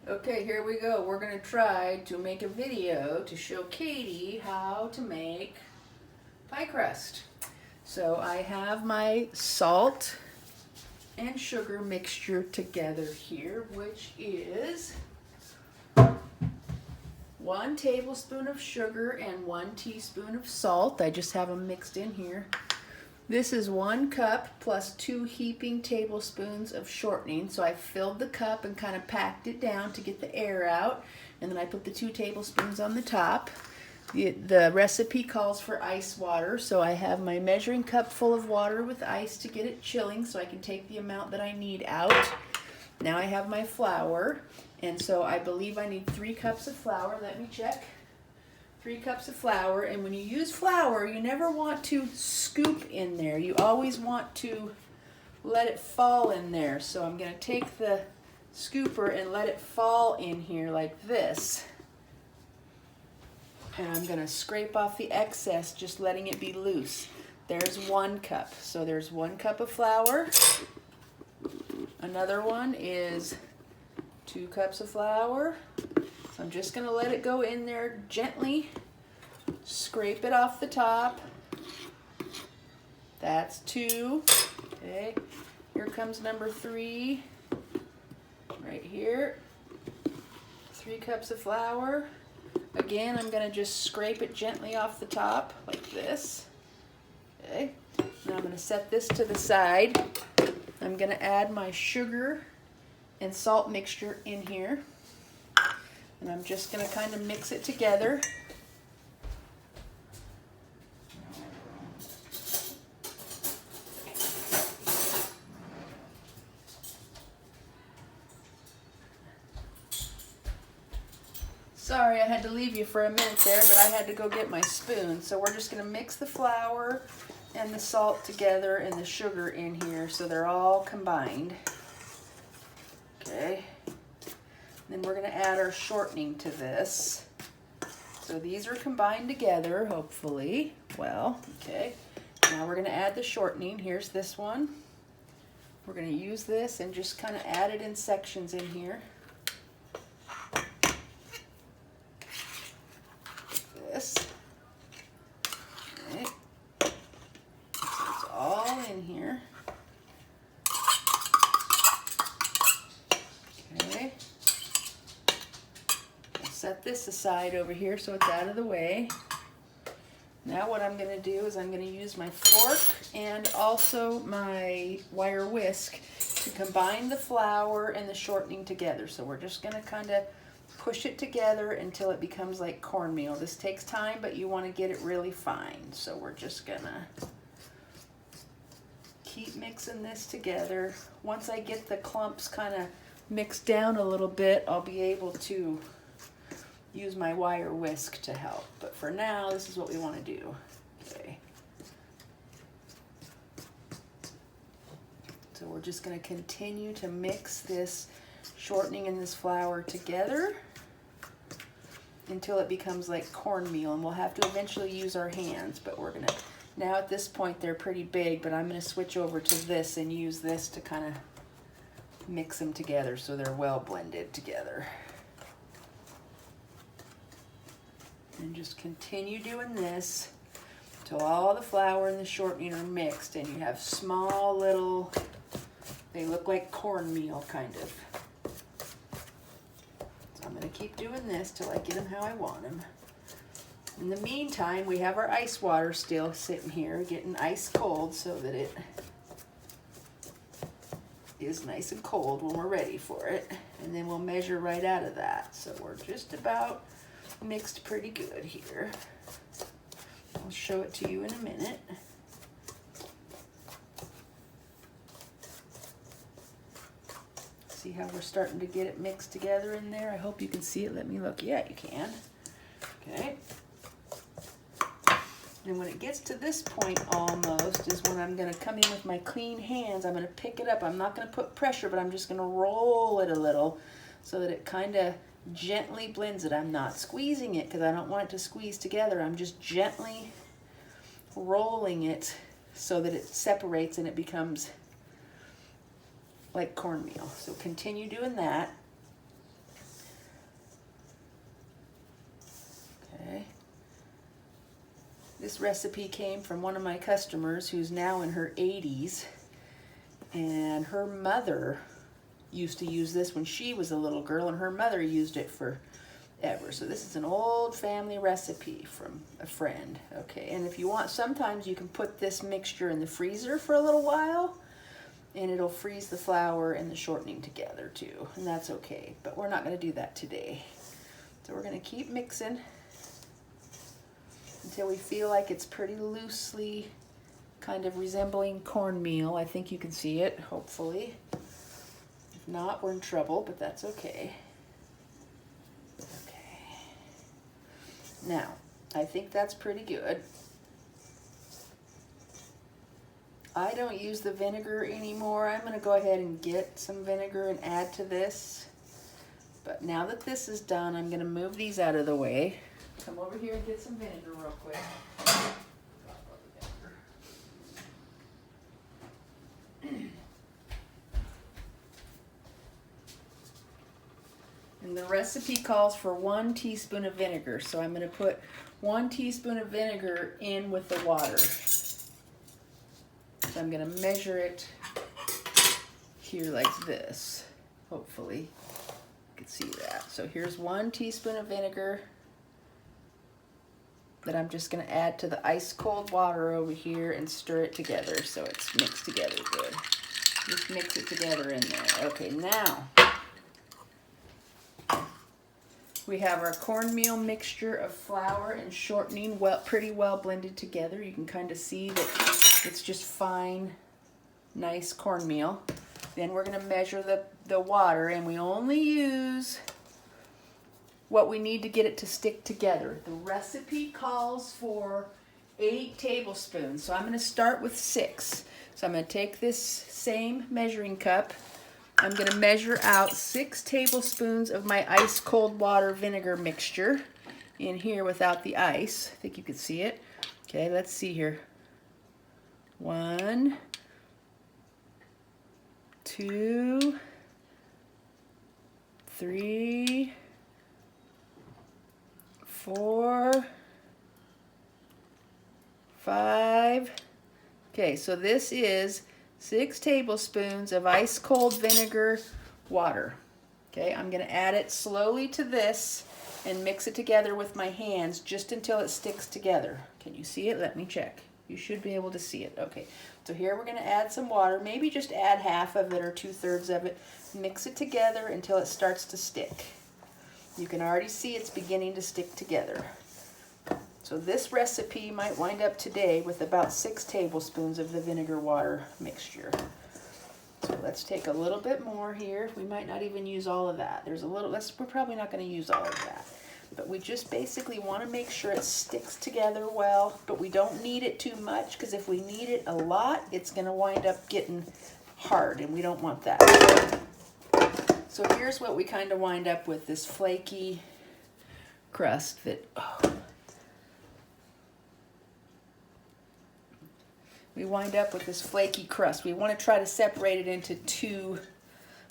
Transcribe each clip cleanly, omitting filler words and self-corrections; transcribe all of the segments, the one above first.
Okay, here we go. We're going to try to make a video to show Katie how to make pie crust. So I have my salt and sugar mixture together here, which is 1 tablespoon of sugar and 1 teaspoon of salt. I just have them mixed in here. This is 1 cup plus 2 heaping tablespoons of shortening. So I filled the cup and kind of packed it down to get the air out. And then I put the 2 tablespoons on the top. The recipe calls for ice water. So I have my measuring cup full of water with ice to get it chilling so I can take the amount that I need out. Now I have my flour. And so I believe I need 3 cups of flour. Let me check. 3 cups of flour, and when you use flour, you never want to scoop in there. You always want to let it fall in there. So I'm going to take the scooper and let it fall in here like this. And I'm going to scrape off the excess, just letting it be loose. There's 1 cup. So there's 1 cup of flour. Another one is 2 cups of flour. So I'm just going to let it go in there gently, scrape it off the top. That's 2. Okay, here comes number 3, right here. 3 cups of flour. Again, I'm going to just scrape it gently off the top like this. Okay, now I'm going to set this to the side. I'm going to add my sugar and salt mixture in here. And I'm just going to kind of mix it together. Sorry, I had to leave you for a minute there, but I had to go get my spoon. So we're just going to mix the flour and the salt together and the sugar in here so they're all combined. Okay. Then we're going to add our shortening to this. So these are combined together, hopefully. Well, okay. Now we're going to add the shortening. Here's this one. We're going to use this and just kind of add it in sections in here. This. Okay. So it's all in here. Okay. Set this aside over here so it's out of the way. Now what I'm going to do is I'm going to use my fork and also my wire whisk to combine the flour and the shortening together. So we're just going to kind of push it together until it becomes like cornmeal. This takes time, but you want to get it really fine. So we're just going to keep mixing this together. Once I get the clumps kind of mixed down a little bit, I'll be able to use my wire whisk to help. But for now, this is what we want to do. Okay. So we're just going to continue to mix this shortening and this flour together until it becomes like cornmeal, and we'll have to eventually use our hands, but we're gonna, now at this point they're pretty big, but I'm gonna switch over to this and use this to kind of mix them together so they're well blended together. And just continue doing this until all the flour and the shortening are mixed and you have small little, they look like cornmeal kind of. I'm going to keep doing this till I get them how I want them. In the meantime, we have our ice water still sitting here, getting ice cold so that it is nice and cold when we're ready for it. And then we'll measure right out of that. So we're just about mixed pretty good here. I'll show it to you in a minute. See how we're starting to get it mixed together in there? I hope you can see it. Let me look. Yeah, you can. Okay. And when it gets to this point almost is when I'm going to come in with my clean hands. I'm going to pick it up. I'm not going to put pressure, but I'm just going to roll it a little so that it kind of gently blends it. I'm not squeezing it because I don't want it to squeeze together. I'm just gently rolling it so that it separates and it becomes like cornmeal. So continue doing that. This recipe came from one of my customers who's now in her 80s, and her mother used to use this when she was a little girl, and her mother used it forever. So this is an old family recipe from a friend. Okay, and if you want, sometimes you can put this mixture in the freezer for a little while, and it'll freeze the flour and the shortening together too, and that's okay. But we're not going to do that today. So we're going to keep mixing until we feel like it's pretty loosely kind of resembling cornmeal. I think you can see it, hopefully. If not, we're in trouble, but that's okay. Okay. Now, I think that's pretty good. I don't use the vinegar anymore. I'm going to go ahead and get some vinegar and add to this. But now that this is done, I'm going to move these out of the way. Come over here and get some vinegar real quick. And the recipe calls for 1 teaspoon of vinegar, so I'm going to put 1 teaspoon of vinegar in with the water. So I'm going to measure it here like this. Hopefully you can see that. So here's 1 teaspoon of vinegar that I'm just going to add to the ice cold water over here and stir it together so it's mixed together good. Just mix it together in there. Okay, now we have our cornmeal mixture of flour and shortening pretty well blended together. You can kind of see that it's just fine, nice cornmeal. Then we're going to measure the water, and we only use what we need to get it to stick together. The recipe calls for 8 tablespoons, so I'm going to start with 6. So I'm going to take this same measuring cup. I'm going to measure out 6 tablespoons of my ice cold water vinegar mixture in here without the ice. I think you can see it. Okay, let's see here. 1, 2, 3, 4, 5. Okay, so this is 6 tablespoons of ice cold vinegar water. Okay, I'm going to add it slowly to this and mix it together with my hands just until it sticks together. Can you see it? Let me check. You should be able to see it. Okay, so here we're going to add some water. Maybe just add half of it or 2/3 of it. Mix it together until it starts to stick. You can already see it's beginning to stick together. So this recipe might wind up today with about 6 tablespoons of the vinegar water mixture. So let's take a little bit more here. We might not even use all of that. There's a little, we're probably not going to use all of that. But we just basically want to make sure it sticks together well, but we don't need it too much, because if we need it a lot, it's going to wind up getting hard, and we don't want that. So here's what we kind of wind up with, this flaky crust that, we wind up with this flaky crust. We want to try to separate it into 2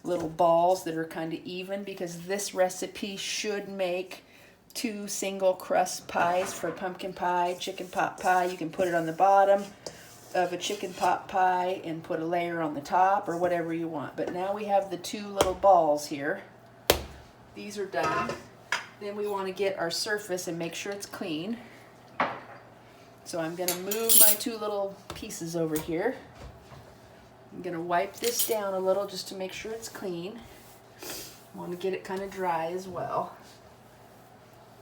little balls that are kind of even, because this recipe should make 2 single crust pies for pumpkin pie, chicken pot pie. You can put it on the bottom of a chicken pot pie and put a layer on the top, or whatever you want. But now we have the 2 little balls here. These are done. Then we want to get our surface and make sure it's clean. So I'm going to move my 2 little pieces over here. I'm going to wipe this down a little just to make sure it's clean. I want to get it kind of dry as well.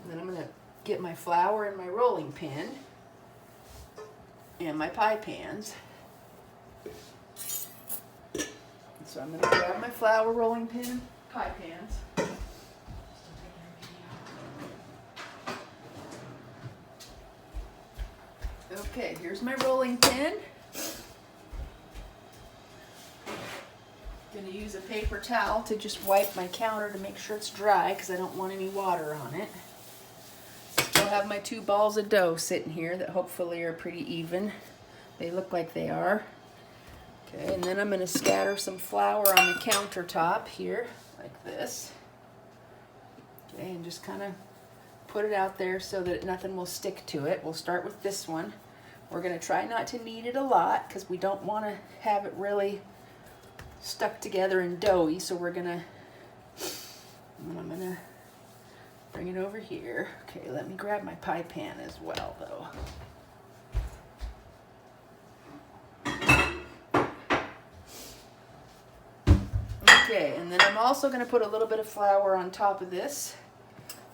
And then I'm going to get my flour and my rolling pin and my pie pans. So I'm going to grab my flour, rolling pin, pie pans. Okay, here's my rolling pin. I'm going to use a paper towel to just wipe my counter to make sure it's dry, because I don't want any water on it. Still have my 2 balls of dough sitting here that hopefully are pretty even. They look like they are. Okay, and then I'm going to scatter some flour on the countertop here, like this. Okay, and just kind of put it out there so that nothing will stick to it. We'll start with this one. We're going to try not to knead it a lot because we don't want to have it really stuck together and doughy. So I'm going to bring it over here. Okay, let me grab my pie pan as well though. Okay, and then I'm also going to put a little bit of flour on top of this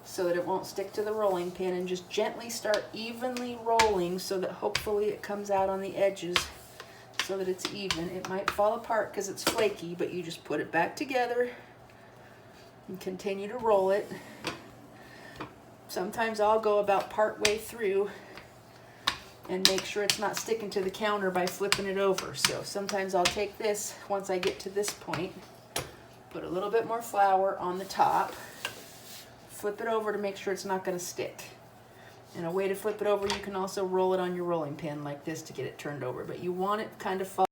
so that it won't stick to the rolling pin, and just gently start evenly rolling so that hopefully it comes out on the edges so that it's even. It might fall apart because it's flaky, but you just put it back together and continue to roll it. Sometimes I'll go about part way through and make sure it's not sticking to the counter by flipping it over. So sometimes I'll take this, once I get to this point, put a little bit more flour on the top, flip it over to make sure it's not going to stick. And a way to flip it over, you can also roll it on your rolling pin like this to get it turned over, but you want it kind of